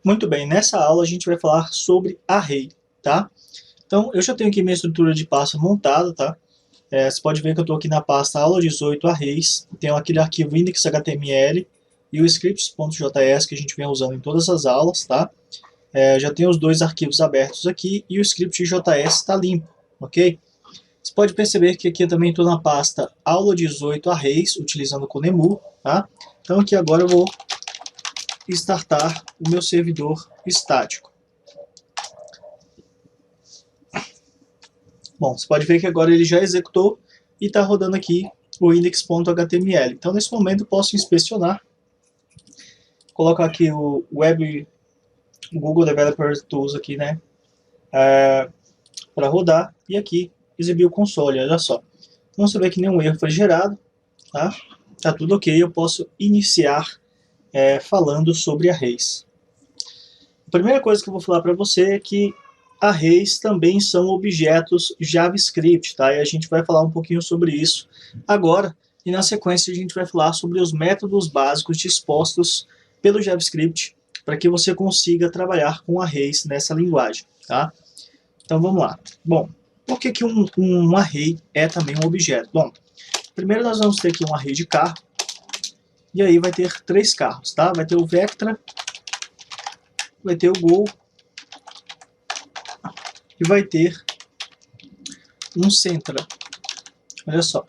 Muito bem, nessa aula a gente vai falar sobre array, tá? Então, eu já tenho aqui minha estrutura de pasta montada, tá? Você pode ver que eu estou aqui na pasta aula 18 arrays, tenho aquele arquivo index.html e o scripts.js que a gente vem usando em todas as aulas, tá? Já tenho os dois arquivos abertos aqui e o script.js está limpo, ok? Você pode perceber que aqui eu também estou na pasta aula 18 arrays, utilizando o Conemu, tá? Então aqui agora eu vou startar o meu servidor estático. Bom, você pode ver que agora ele já executou e está rodando aqui o index.html. Então, nesse momento, eu posso inspecionar, colocar aqui o Google Developer Tools aqui, né, para rodar e aqui exibir o console, olha só. Então, você vê que nenhum erro foi gerado, tá? Tá tudo ok, eu posso iniciar falando sobre arrays. A primeira coisa que eu vou falar para você é que arrays também são objetos JavaScript, tá? E a gente vai falar um pouquinho sobre isso agora. E na sequência a gente vai falar sobre os métodos básicos dispostos pelo JavaScript para que você consiga trabalhar com arrays nessa linguagem, tá? Então vamos lá. Bom, por que um array é também um objeto? Bom, primeiro nós vamos ter aqui um array de carro. E aí vai ter três carros, tá? Vai ter o Vectra, vai ter o Gol e vai ter um Sentra. Olha só.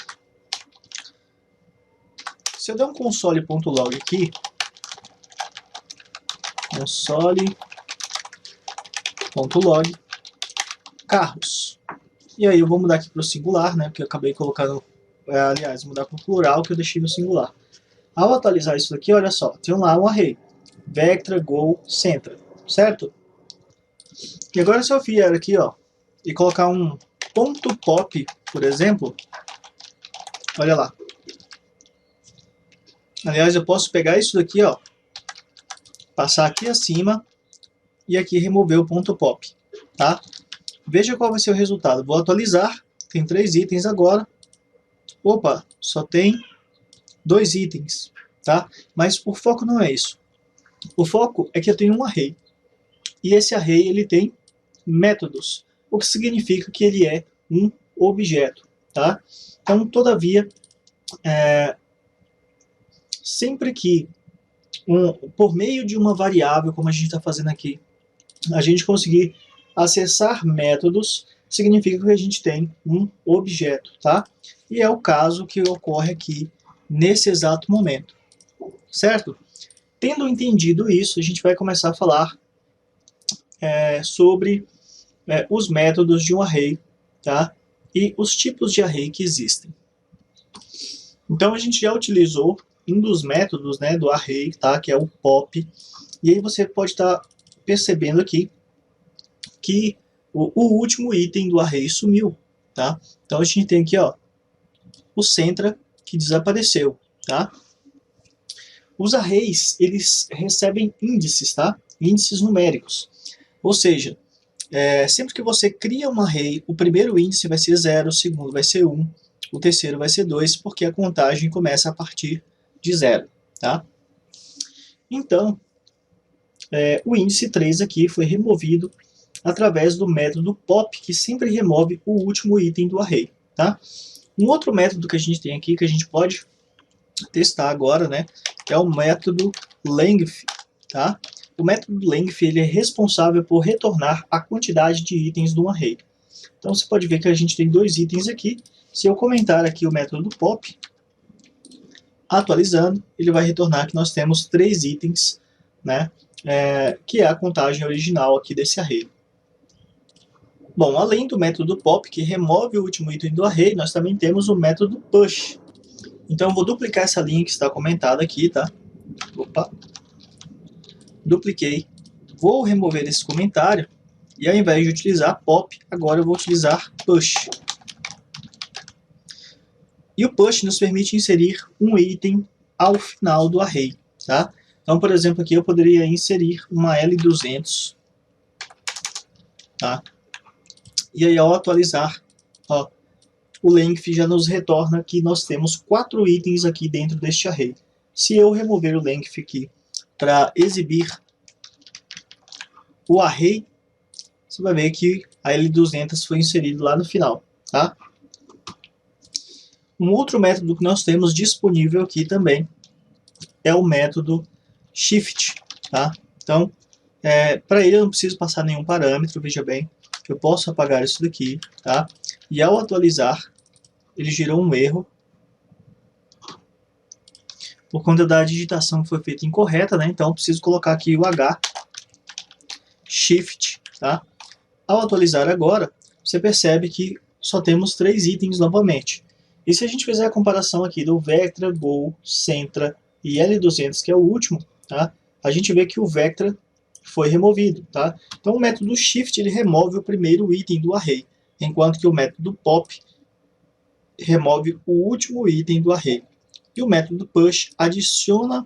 Se eu der um console.log aqui, console.log, carros. E aí eu vou mudar aqui para o singular, né? Porque eu acabei colocando, aliás, mudar para o plural que eu deixei no singular. Ao atualizar isso aqui, olha só, tem lá um array. Vectra, Gol, Sentra, certo? E agora se eu vier aqui, ó, e colocar um ponto pop, por exemplo, olha lá. Aliás, eu posso pegar isso daqui, ó, passar aqui acima e aqui remover o ponto pop, tá? Veja qual vai ser o resultado. Vou atualizar, tem 3 itens agora. Opa, só tem 2 itens, tá? Mas o foco não é isso. O foco é que eu tenho um array. E esse array ele tem métodos, o que significa que ele é um objeto, tá? Então, todavia, sempre que, por meio de uma variável, como a gente está fazendo aqui, a gente conseguir acessar métodos, significa que a gente tem um objeto, tá? E é o caso que ocorre aqui nesse exato momento, certo? Tendo entendido isso, a gente vai começar a falar sobre os métodos de um array, tá? E os tipos de array que existem. Então a gente já utilizou um dos métodos, né, do array, tá? Que é o pop. E aí você pode estar percebendo aqui que o último item do array sumiu, tá? Então a gente tem aqui, ó, o Sentra que desapareceu, tá? Os arrays, eles recebem índices, tá? Índices numéricos. Ou seja, sempre que você cria um array, o primeiro índice vai ser 0, o segundo vai ser 1, o terceiro vai ser 2, porque a contagem começa a partir de 0, tá? Então, o índice 3 aqui foi removido através do método pop, que sempre remove o último item do array, tá? Um outro método que a gente tem aqui, que a gente pode testar agora, né, é o método length, tá? O método length ele é responsável por retornar a quantidade de itens do array. Então você pode ver que a gente tem 2 itens aqui. Se eu comentar aqui o método pop, atualizando, ele vai retornar que nós temos 3 itens, né, que é a contagem original aqui desse array. Bom, além do método pop, que remove o último item do array, nós também temos o método push. Então eu vou duplicar essa linha que está comentada aqui, tá? Opa. Dupliquei. Vou remover esse comentário e ao invés de utilizar pop, agora eu vou utilizar push. E o push nos permite inserir um item ao final do array, tá? Então, por exemplo, aqui eu poderia inserir uma L200, tá? E aí ao atualizar, ó, o length já nos retorna que nós temos 4 itens aqui dentro deste array. Se eu remover o length aqui para exibir o array, você vai ver que a L200 foi inserido lá no final, tá? Um outro método que nós temos disponível aqui também é o método shift, tá? Então, para ele eu não preciso passar nenhum parâmetro, veja bem, eu posso apagar isso daqui, tá? E ao atualizar, ele gerou um erro, por conta da digitação que foi feita incorreta, né? Então, eu preciso colocar aqui o H, shift, tá? Ao atualizar agora, você percebe que só temos 3 itens novamente. E se a gente fizer a comparação aqui do Vectra, Go, Centra e L200, que é o último, tá? A gente vê que o Vectra foi removido, tá? Então o método Shift ele remove o primeiro item do array, enquanto que o método Pop remove o último item do array. E o método Push adiciona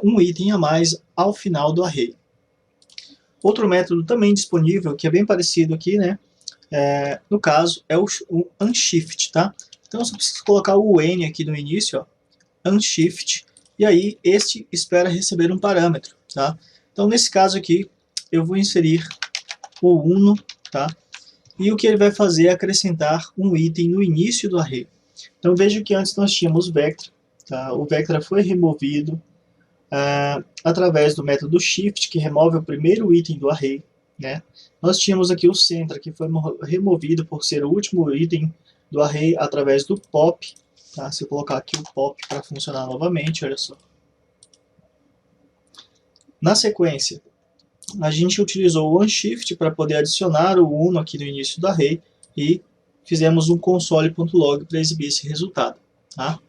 um item a mais ao final do array. Outro método também disponível, que é bem parecido aqui, né? No caso, é o Unshift, tá? Então eu só preciso colocar o N aqui no início, ó, Unshift, e aí este espera receber um parâmetro, tá? Então nesse caso aqui, eu vou inserir o uno, tá? E o que ele vai fazer é acrescentar um item no início do array. Então veja que antes nós tínhamos Vectra, tá? O Vectra foi removido através do método Shift, que remove o primeiro item do array, né? Nós tínhamos aqui o Centra, que foi removido por ser o último item do array através do Pop, tá? Se eu colocar aqui o Pop para funcionar novamente, olha só. Na sequência, a gente utilizou o Unshift para poder adicionar o uno aqui no início do array e fizemos um console.log para exibir esse resultado, tá?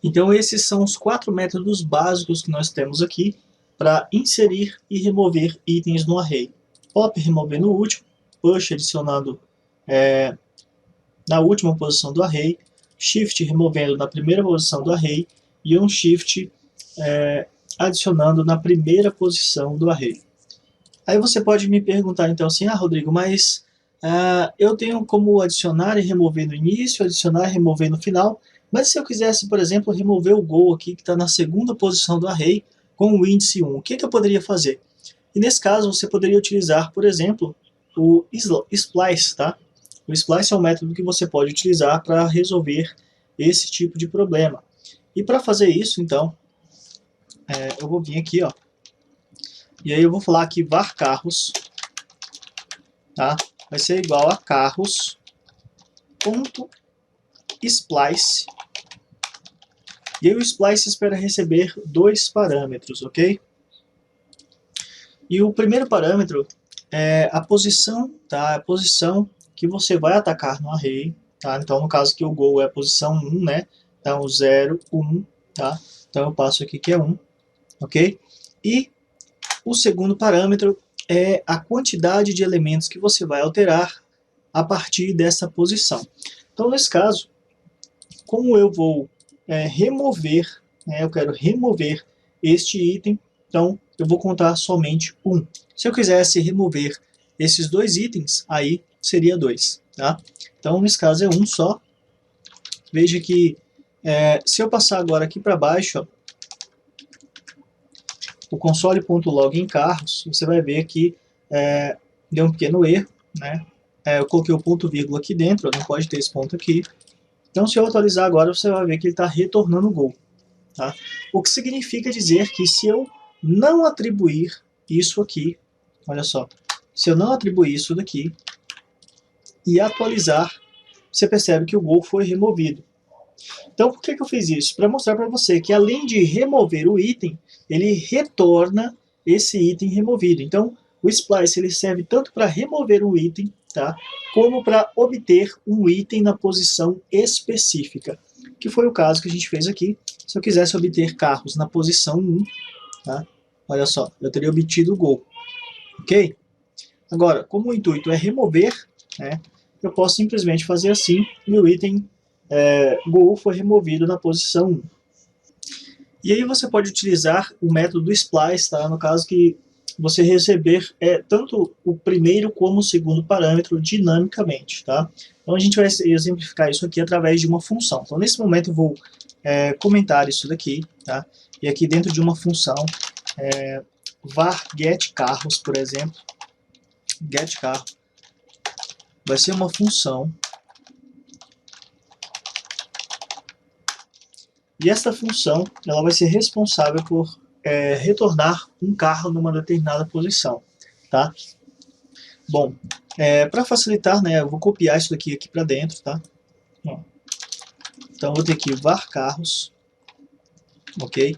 Então esses são os 4 métodos básicos que nós temos aqui para inserir e remover itens no array. Pop removendo o último, Push adicionando na última posição do array, Shift removendo na primeira posição do array e Unshift adicionando na primeira posição do array. Aí você pode me perguntar então assim, Rodrigo, mas eu tenho como adicionar e remover no início, adicionar e remover no final, mas se eu quisesse, por exemplo, remover o Go aqui, que está na segunda posição do array, com o índice 1, o que eu poderia fazer? E nesse caso, você poderia utilizar, por exemplo, o Splice, tá? O Splice é um método que você pode utilizar para resolver esse tipo de problema. E para fazer isso, então, eu vou vir aqui, ó, e aí eu vou falar aqui var carros, tá? Vai ser igual a carros.splice. E aí o splice espera receber 2 parâmetros, ok? E o primeiro parâmetro é a posição, tá? A posição que você vai atacar no array, tá? Então no caso aqui o Go é a posição 1, né? Então 0, 1, tá? Então eu passo aqui que é 1, ok? E o segundo parâmetro é a quantidade de elementos que você vai alterar a partir dessa posição. Então nesse caso, como eu vou remover, eu quero remover este item, então eu vou contar somente 1. Se eu quisesse remover esses 2 itens, aí seria 2, tá? Então nesse caso é 1 só. Veja que se eu passar agora aqui para baixo, ó, o console.log em carros, você vai ver que deu um pequeno erro, né? Eu coloquei o ponto vírgula aqui dentro, não pode ter esse ponto aqui. Então se eu atualizar agora, você vai ver que ele está retornando o Go, tá? O que significa dizer que se eu não atribuir isso aqui, olha só, se eu não atribuir isso daqui e atualizar, você percebe que o Go foi removido. Então por que eu fiz isso? Para mostrar para você que além de remover o item, ele retorna esse item removido. Então o splice ele serve tanto para remover um item, tá, como para obter um item na posição específica, que foi o caso que a gente fez aqui. Se eu quisesse obter carros na posição 1, tá, olha só, eu teria obtido o Go, ok? Agora, como o intuito é remover, né, eu posso simplesmente fazer assim e o item Go foi removido na posição 1. E aí você pode utilizar o método do splice, tá, no caso que você receber tanto o primeiro como o segundo parâmetro dinamicamente, tá? Então a gente vai exemplificar isso aqui através de uma função. Então nesse momento eu vou comentar isso daqui, tá? E aqui dentro de uma função var getCarros, por exemplo. GetCarro vai ser uma função. E essa função ela vai ser responsável por retornar um carro numa determinada posição, tá? Bom, para facilitar, né, eu vou copiar isso daqui para dentro, tá? Ó. Então, vou ter aqui var carros, ok?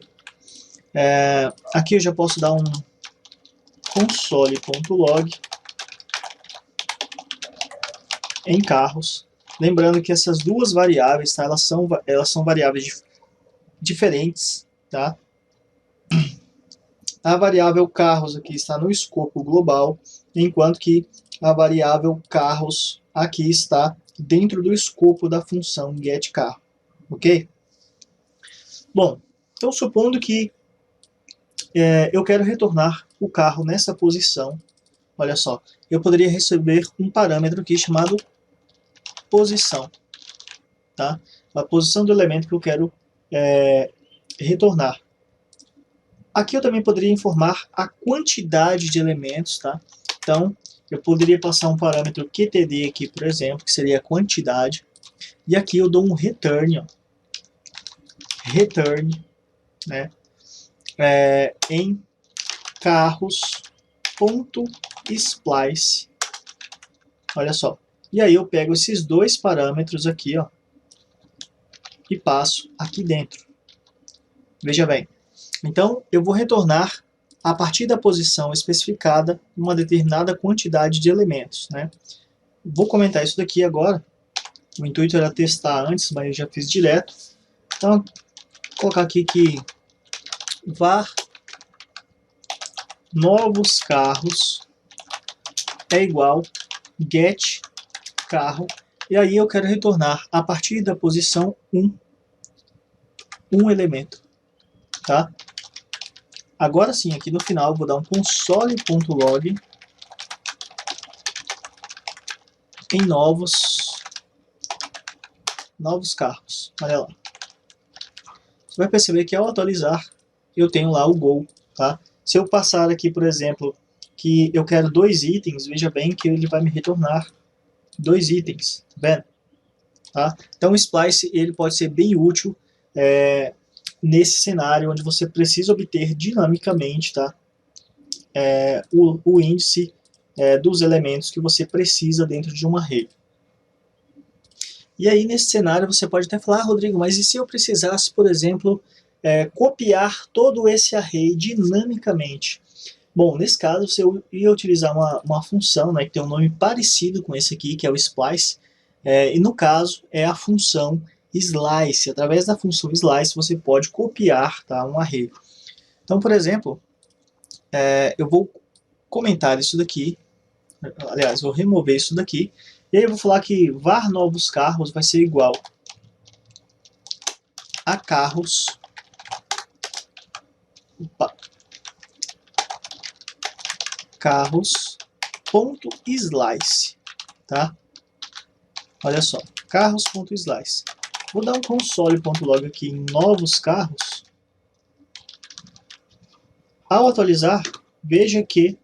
Aqui eu já posso dar um console.log em carros. Lembrando que essas duas variáveis, tá, elas são variáveis diferentes, tá? A variável carros aqui está no escopo global, enquanto que a variável carros aqui está dentro do escopo da função getCarro, ok? Bom, então supondo que eu quero retornar o carro nessa posição, olha só, eu poderia receber um parâmetro aqui chamado posição, tá? A posição do elemento que eu quero retornar. Aqui eu também poderia informar a quantidade de elementos, tá? Então, eu poderia passar um parâmetro QTD aqui, por exemplo, que seria a quantidade. E aqui eu dou um return, ó. Return, né? Em carros.splice. Olha só. E aí eu pego esses dois parâmetros aqui, ó, e passo aqui dentro. Veja bem. Então, eu vou retornar, a partir da posição especificada, uma determinada quantidade de elementos, né? Vou comentar isso daqui agora. O intuito era testar antes, mas eu já fiz direto. Então, vou colocar aqui que var novos carros é igual get carro. E aí eu quero retornar, a partir da posição 1, um elemento, tá? Agora sim, aqui no final, eu vou dar um console.log em novos carros. Olha lá. Você vai perceber que ao atualizar, eu tenho lá o Gol, tá? Se eu passar aqui, por exemplo, que eu quero 2 itens, veja bem que ele vai me retornar 2 itens, tá vendo? Tá? Então o Splice ele pode ser bem útil nesse cenário onde você precisa obter dinamicamente, tá? O índice dos elementos que você precisa dentro de um array. E aí nesse cenário você pode até falar, Rodrigo, mas e se eu precisasse, por exemplo, copiar todo esse array dinamicamente? Bom, nesse caso você ia utilizar uma função, né, que tem um nome parecido com esse aqui, que é o splice, e no caso é a função slice. Através da função slice você pode copiar, tá, um array. Então, por exemplo, eu vou comentar isso daqui, aliás, vou remover isso daqui, e aí eu vou falar que var novos carros vai ser igual a carros, carros.slice, tá? Olha só, carros.slice. Vou dar um console.log aqui em novos carros. Ao atualizar, veja que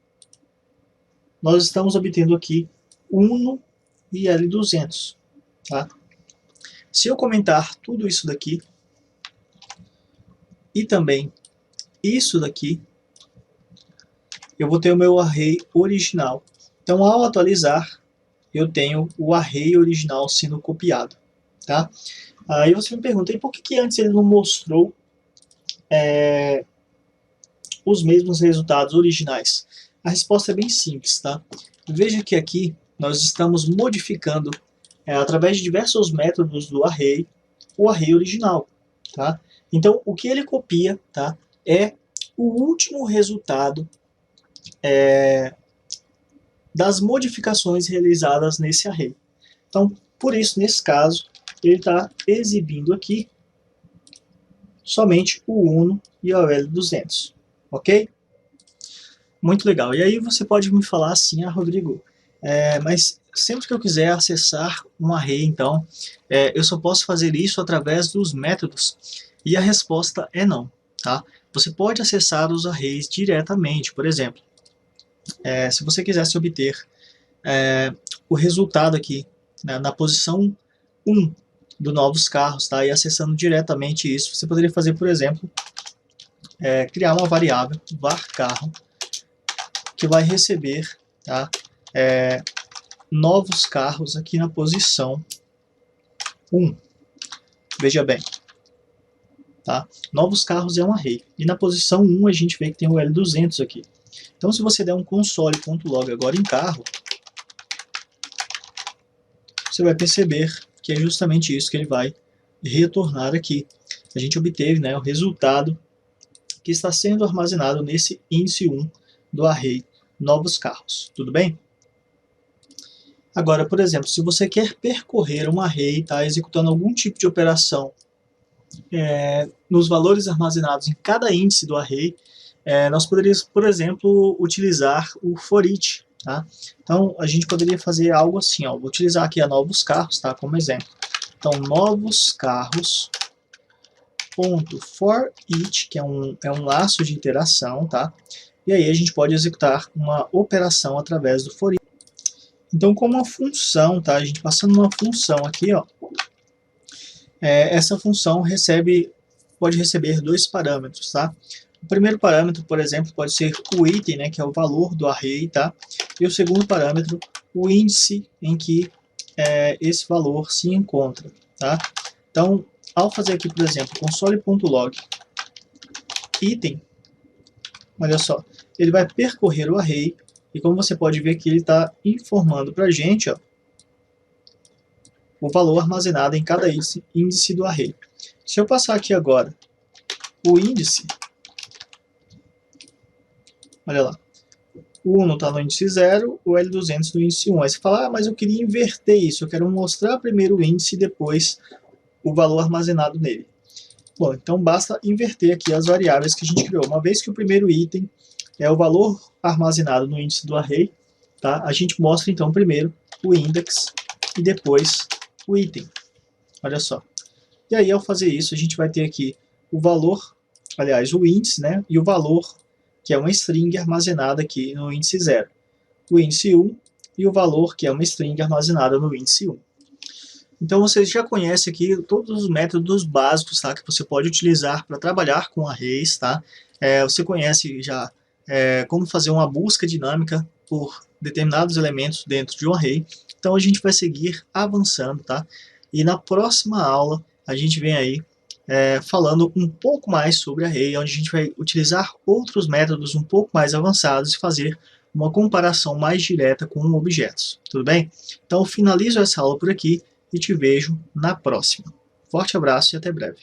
nós estamos obtendo aqui Uno e L200, tá? Se eu comentar tudo isso daqui e também isso daqui, eu vou ter o meu array original. Então, ao atualizar, eu tenho o array original sendo copiado, tá? Aí você me pergunta, e por que antes ele não mostrou os mesmos resultados originais? A resposta é bem simples, tá? Veja que aqui nós estamos modificando, através de diversos métodos do array, o array original, tá? Então, o que ele copia, tá, é o último resultado das modificações realizadas nesse array. Então, por isso, nesse caso, ele está exibindo aqui somente o Uno e o L200, ok? Muito legal. E aí você pode me falar assim, Rodrigo, mas sempre que eu quiser acessar um array, então, eu só posso fazer isso através dos métodos? E a resposta é não, tá? você pode acessar os arrays diretamente. Por exemplo, se você quisesse obter o resultado aqui, né, na posição 1 do novos carros, tá? E acessando diretamente isso, você poderia fazer, por exemplo, criar uma variável varCarro que vai receber, tá, novos carros aqui na posição 1. Veja bem, tá? Novos carros é um array. E na posição 1 a gente vê que tem o L200 aqui. Então se você der um console.log agora em carro, você vai perceber que é justamente isso que ele vai retornar aqui. A gente obteve, né, o resultado que está sendo armazenado nesse índice 1 do array novos carros. Tudo bem? Agora, por exemplo, se você quer percorrer um array, tá, executando algum tipo de operação nos valores armazenados em cada índice do array, nós poderíamos, por exemplo, utilizar o foreach. Tá? Então, a gente poderia fazer algo assim, ó, vou utilizar aqui a novos carros, tá, como exemplo. Então, novos carros ponto foreach, que é um laço de iteração, tá? E aí a gente pode executar uma operação através do foreach. Então, como uma função, tá? A gente passando uma função aqui, ó, essa função pode receber dois parâmetros, tá? O primeiro parâmetro, por exemplo, pode ser o item, né, que é o valor do array, tá? E o segundo parâmetro, o índice em que esse valor se encontra, tá? Então, ao fazer aqui, por exemplo, console.log item, olha só, ele vai percorrer o array e como você pode ver que ele está informando para a gente, ó, o valor armazenado em cada índice do array. Se eu passar aqui agora o índice, olha lá, o 1 está no índice 0, o L200 no índice 1. Aí você fala, mas eu queria inverter isso, eu quero mostrar primeiro o índice e depois o valor armazenado nele. Bom, então basta inverter aqui as variáveis que a gente criou. Uma vez que o primeiro item é o valor armazenado no índice do array, tá? A gente mostra então primeiro o index e depois o item. Olha só. E aí ao fazer isso a gente vai ter aqui o valor, aliás o índice, né? E o valor, que é uma string armazenada aqui no índice 0. O índice 1 e o valor, que é uma string armazenada no índice 1. Então vocês já conhecem aqui todos os métodos básicos, tá, que você pode utilizar para trabalhar com arrays, tá? Você conhece já como fazer uma busca dinâmica por determinados elementos dentro de um array. Então a gente vai seguir avançando, tá? E na próxima aula a gente vem aí falando um pouco mais sobre array, onde a gente vai utilizar outros métodos um pouco mais avançados e fazer uma comparação mais direta com objetos. Tudo bem? Então eu finalizo essa aula por aqui e te vejo na próxima. Forte abraço e até breve.